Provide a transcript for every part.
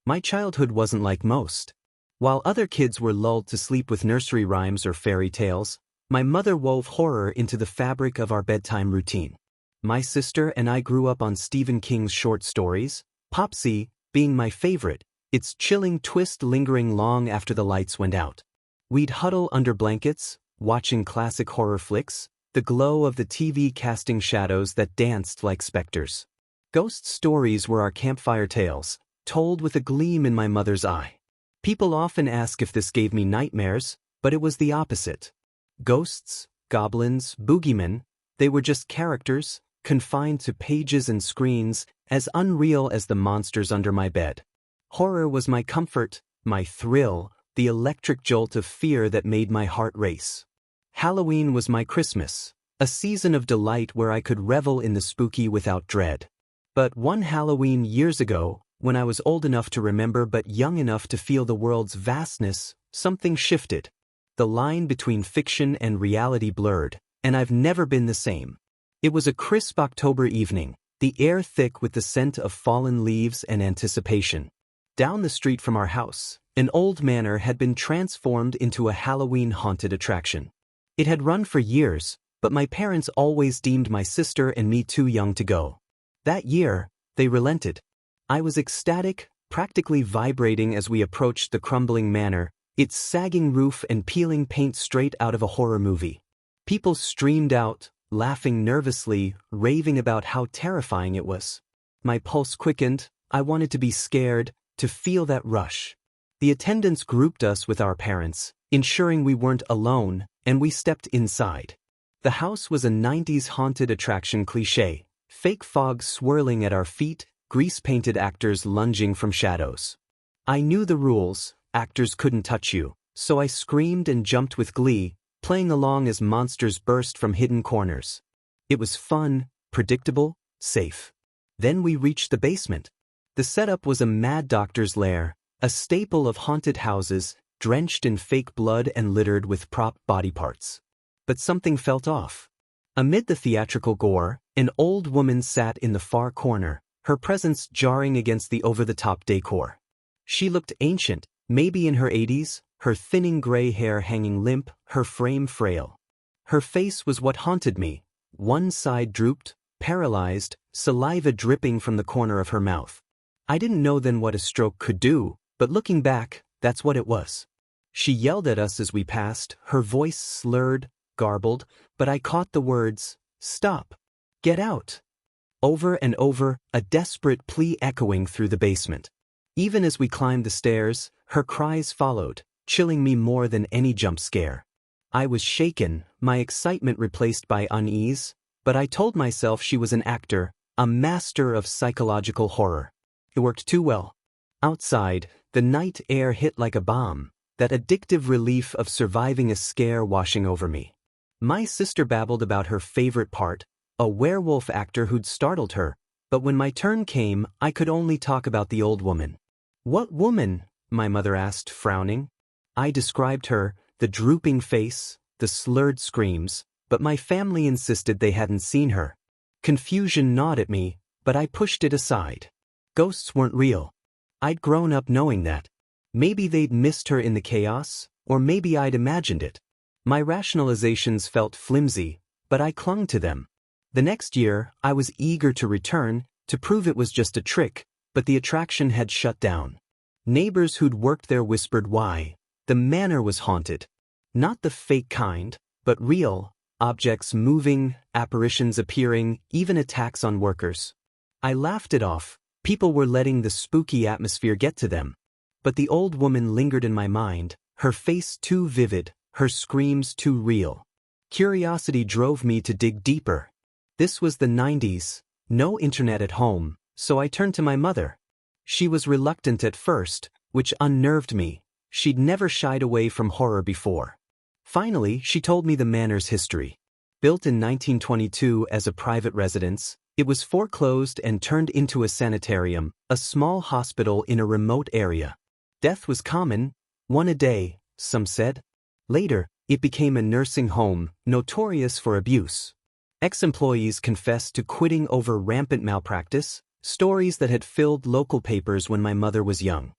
My childhood wasn't like most. While other kids were lulled to sleep with nursery rhymes or fairy tales, my mother wove horror into the fabric of our bedtime routine. My sister and I grew up on Stephen King's short stories, Popsy being my favorite, its chilling twist lingering long after the lights went out. We'd huddle under blankets, watching classic horror flicks, the glow of the TV casting shadows that danced like specters. Ghost stories were our campfire tales, told with a gleam in my mother's eye. People often ask if this gave me nightmares, but it was the opposite. Ghosts, goblins, boogeymen, they were just characters, confined to pages and screens, as unreal as the monsters under my bed. Horror was my comfort, my thrill, the electric jolt of fear that made my heart race. Halloween was my Christmas, a season of delight where I could revel in the spooky without dread. But one Halloween years ago, when I was old enough to remember but young enough to feel the world's vastness, something shifted. The line between fiction and reality blurred, and I've never been the same. It was a crisp October evening, the air thick with the scent of fallen leaves and anticipation. Down the street from our house, an old manor had been transformed into a Halloween-haunted attraction. It had run for years, but my parents always deemed my sister and me too young to go. That year, they relented. I was ecstatic, practically vibrating as we approached the crumbling manor, its sagging roof and peeling paint straight out of a horror movie. People streamed out, laughing nervously, raving about how terrifying it was. My pulse quickened, I wanted to be scared, to feel that rush. The attendants grouped us with our parents, ensuring we weren't alone, and we stepped inside. The house was a 90s haunted attraction cliché, fake fog swirling at our feet, grease-painted actors lunging from shadows. I knew the rules, actors couldn't touch you, so I screamed and jumped with glee, playing along as monsters burst from hidden corners. It was fun, predictable, safe. Then we reached the basement. The setup was a mad doctor's lair, a staple of haunted houses, drenched in fake blood and littered with prop body parts. But something felt off. Amid the theatrical gore, an old woman sat in the far corner, her presence jarring against the over-the-top decor. She looked ancient, maybe in her 80s, her thinning gray hair hanging limp, her frame frail. Her face was what haunted me. One side drooped, paralyzed, saliva dripping from the corner of her mouth. I didn't know then what a stroke could do, but looking back, that's what it was. She yelled at us as we passed, her voice slurred, garbled, but I caught the words, "Stop! Get out!" Over and over, a desperate plea echoing through the basement. Even as we climbed the stairs, her cries followed, chilling me more than any jump scare. I was shaken, my excitement replaced by unease, but I told myself she was an actor, a master of psychological horror. It worked too well. Outside, the night air hit like a bomb, that addictive relief of surviving a scare washing over me. My sister babbled about her favorite part, a werewolf actor who'd startled her, but when my turn came, I could only talk about the old woman. "What woman?" my mother asked, frowning. I described her, the drooping face, the slurred screams, but my family insisted they hadn't seen her. Confusion gnawed at me, but I pushed it aside. Ghosts weren't real. I'd grown up knowing that. Maybe they'd missed her in the chaos, or maybe I'd imagined it. My rationalizations felt flimsy, but I clung to them. The next year, I was eager to return, to prove it was just a trick, but the attraction had shut down. Neighbors who'd worked there whispered why. The manor was haunted. Not the fake kind, but real, objects moving, apparitions appearing, even attacks on workers. I laughed it off. People were letting the spooky atmosphere get to them. But the old woman lingered in my mind, her face too vivid, her screams too real. Curiosity drove me to dig deeper. This was the 90s, no internet at home, so I turned to my mother. She was reluctant at first, which unnerved me. She'd never shied away from horror before. Finally, she told me the manor's history. Built in 1922 as a private residence, it was foreclosed and turned into a sanitarium, a small hospital in a remote area. Death was common, one a day, some said. Later, it became a nursing home, notorious for abuse. Ex-employees confessed to quitting over rampant malpractice, stories that had filled local papers when my mother was young.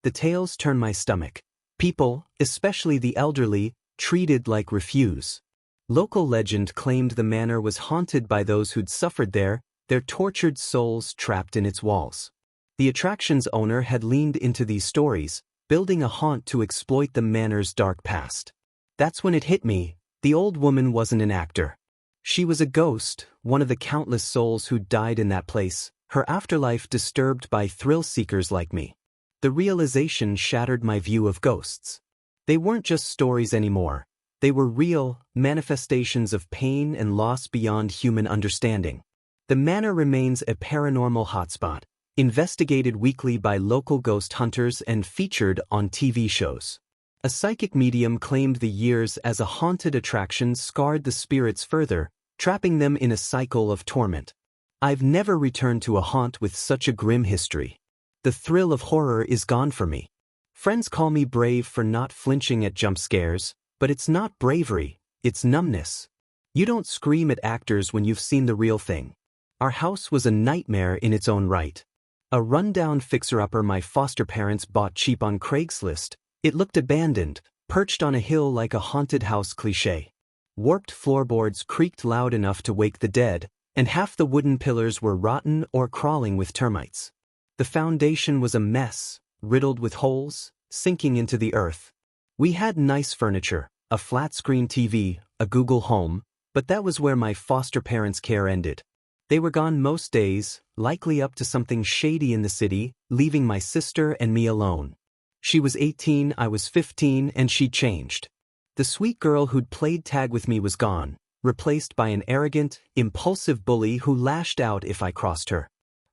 The tales turn my stomach. People, especially the elderly, treated like refuse. Local legend claimed the manor was haunted by those who'd suffered there, their tortured souls trapped in its walls. The attraction's owner had leaned into these stories, building a haunt to exploit the manor's dark past. That's when it hit me, the old woman wasn't an actor. She was a ghost, one of the countless souls who died in that place, her afterlife disturbed by thrill-seekers like me. The realization shattered my view of ghosts. They weren't just stories anymore. They were real, manifestations of pain and loss beyond human understanding. The manor remains a paranormal hotspot, investigated weekly by local ghost hunters and featured on TV shows. A psychic medium claimed the years as a haunted attraction scarred the spirits further, trapping them in a cycle of torment. I've never returned to a haunt with such a grim history. The thrill of horror is gone for me. Friends call me brave for not flinching at jump scares, but it's not bravery, it's numbness. You don't scream at actors when you've seen the real thing. Our house was a nightmare in its own right. A rundown fixer-upper my foster parents bought cheap on Craigslist, it looked abandoned, perched on a hill like a haunted house cliché. Warped floorboards creaked loud enough to wake the dead, and half the wooden pillars were rotten or crawling with termites. The foundation was a mess, riddled with holes, sinking into the earth. We had nice furniture, a flat-screen TV, a Google Home, but that was where my foster parents' care ended. They were gone most days, likely up to something shady in the city, leaving my sister and me alone. She was 18, I was 15, and she'd changed. The sweet girl who'd played tag with me was gone, replaced by an arrogant, impulsive bully who lashed out if I crossed her.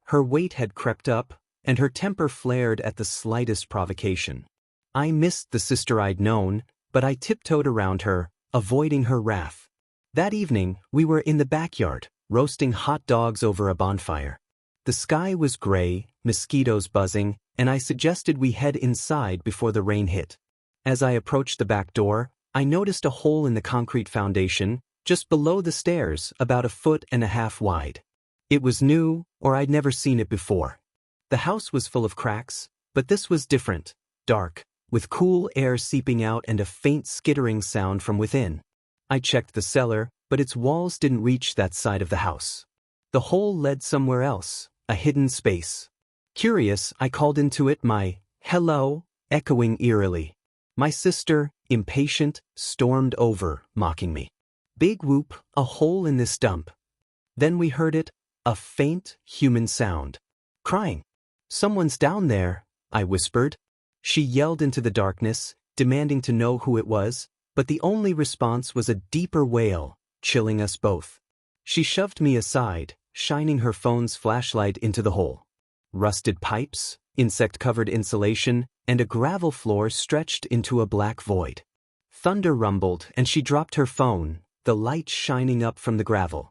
Her weight had crept up, and her temper flared at the slightest provocation. I missed the sister I'd known, but I tiptoed around her, avoiding her wrath. That evening, we were in the backyard, roasting hot dogs over a bonfire. The sky was gray, mosquitoes buzzing, and I suggested we head inside before the rain hit. As I approached the back door, I noticed a hole in the concrete foundation, just below the stairs, about 1.5 feet wide. It was new, or I'd never seen it before. The house was full of cracks, but this was different, dark, with cool air seeping out and a faint skittering sound from within. I checked the cellar, but its walls didn't reach that side of the house. The hole led somewhere else, a hidden space. Curious, I called into it, my hello, echoing eerily. My sister, impatient, stormed over, mocking me. Big whoop, a hole in this dump. Then we heard it, a faint, human sound. Crying. Someone's down there, I whispered. She yelled into the darkness, demanding to know who it was, but the only response was a deeper wail, chilling us both. She shoved me aside, shining her phone's flashlight into the hole. Rusted pipes, insect-covered insulation, and a gravel floor stretched into a black void. Thunder rumbled and she dropped her phone, the light shining up from the gravel.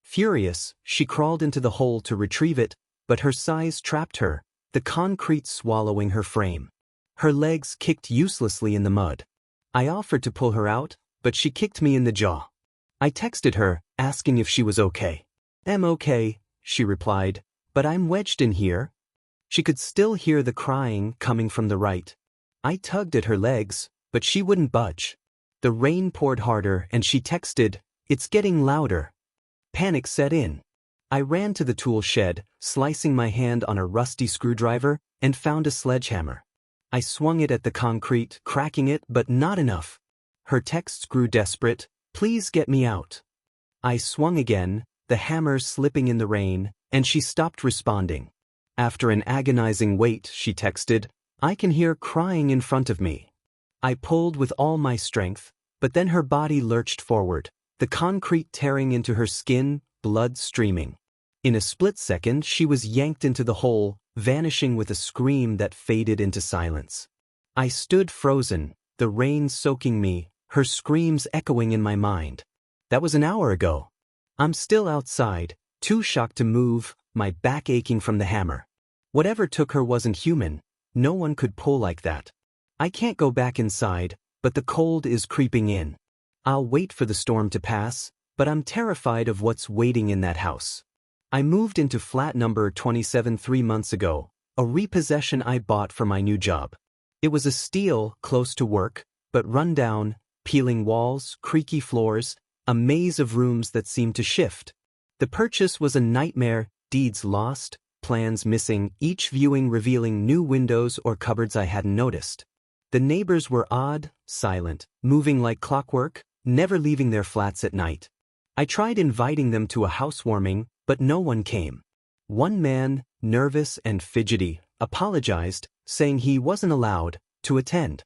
Furious, she crawled into the hole to retrieve it, but her size trapped her, the concrete swallowing her frame. Her legs kicked uselessly in the mud. I offered to pull her out, but she kicked me in the jaw. I texted her, asking if she was okay. "I'm okay," she replied, "but I'm wedged in here." She could still hear the crying coming from the right. I tugged at her legs, but she wouldn't budge. The rain poured harder and she texted, "It's getting louder." Panic set in. I ran to the tool shed, slicing my hand on a rusty screwdriver, and found a sledgehammer. I swung it at the concrete, cracking it, but not enough. Her texts grew desperate, "Please get me out." I swung again, the hammer slipping in the rain, and she stopped responding. After an agonizing wait, she texted, "I can hear crying in front of me." I pulled with all my strength, but then her body lurched forward, the concrete tearing into her skin, blood streaming. In a split second, she was yanked into the hole, vanishing with a scream that faded into silence. I stood frozen, the rain soaking me, her screams echoing in my mind. That was an hour ago. I'm still outside, too shocked to move, my back aching from the hammer. Whatever took her wasn't human. No one could pull like that. I can't go back inside, but the cold is creeping in. I'll wait for the storm to pass, but I'm terrified of what's waiting in that house. I moved into flat number 27 3 months ago, a repossession I bought for my new job. It was a steal, close to work, but run down, peeling walls, creaky floors, a maze of rooms that seemed to shift. The purchase was a nightmare, deeds lost, plans missing, each viewing revealing new windows or cupboards I hadn't noticed. The neighbors were odd, silent, moving like clockwork, never leaving their flats at night. I tried inviting them to a housewarming, but no one came. One man, nervous and fidgety, apologized, saying he wasn't allowed to attend.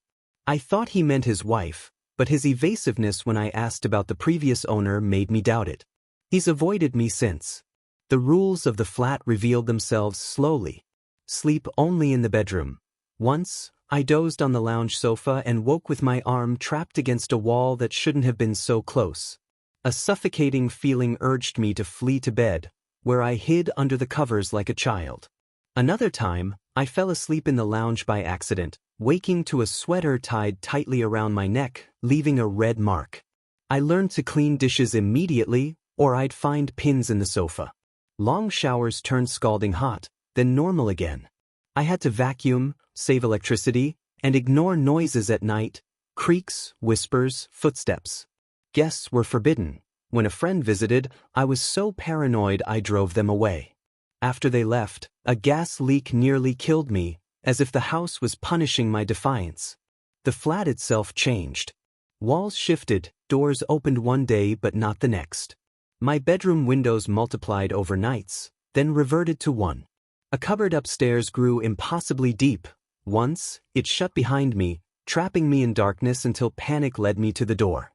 I thought he meant his wife, but his evasiveness when I asked about the previous owner made me doubt it. He's avoided me since. The rules of the flat revealed themselves slowly. Sleep only in the bedroom. Once, I dozed on the lounge sofa and woke with my arm trapped against a wall that shouldn't have been so close. A suffocating feeling urged me to flee to bed, where I hid under the covers like a child. Another time, I fell asleep in the lounge by accident, waking to a sweater tied tightly around my neck, leaving a red mark. I learned to clean dishes immediately, or I'd find pins in the sofa. Long showers turned scalding hot, then normal again. I had to vacuum, save electricity, and ignore noises at night, creaks, whispers, footsteps. Guests were forbidden. When a friend visited, I was so paranoid I drove them away. After they left, a gas leak nearly killed me, as if the house was punishing my defiance. The flat itself changed. Walls shifted, doors opened one day but not the next. My bedroom windows multiplied over nights, then reverted to one. A cupboard upstairs grew impossibly deep. Once, it shut behind me, trapping me in darkness until panic led me to the door.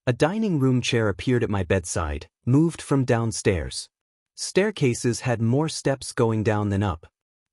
A dining room chair appeared at my bedside, moved from downstairs. Staircases had more steps going down than up.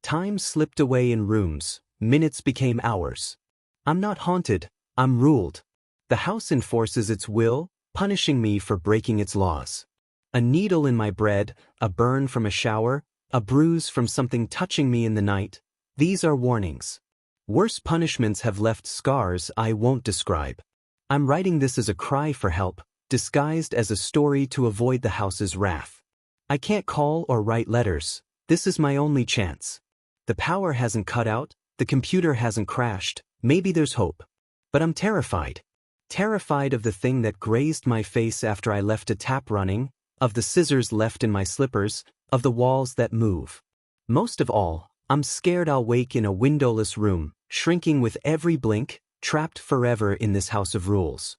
Time slipped away in rooms, minutes became hours. I'm not haunted, I'm ruled. The house enforces its will, punishing me for breaking its laws. A needle in my bread, a burn from a shower, a bruise from something touching me in the night. These are warnings. Worse punishments have left scars I won't describe. I'm writing this as a cry for help, disguised as a story to avoid the house's wrath. I can't call or write letters. This is my only chance. The power hasn't cut out, the computer hasn't crashed, maybe there's hope. But I'm terrified. Terrified of the thing that grazed my face after I left a tap running, of the scissors left in my slippers, of the walls that move. Most of all, I'm scared I'll wake in a windowless room, shrinking with every blink, trapped forever in this house of rules.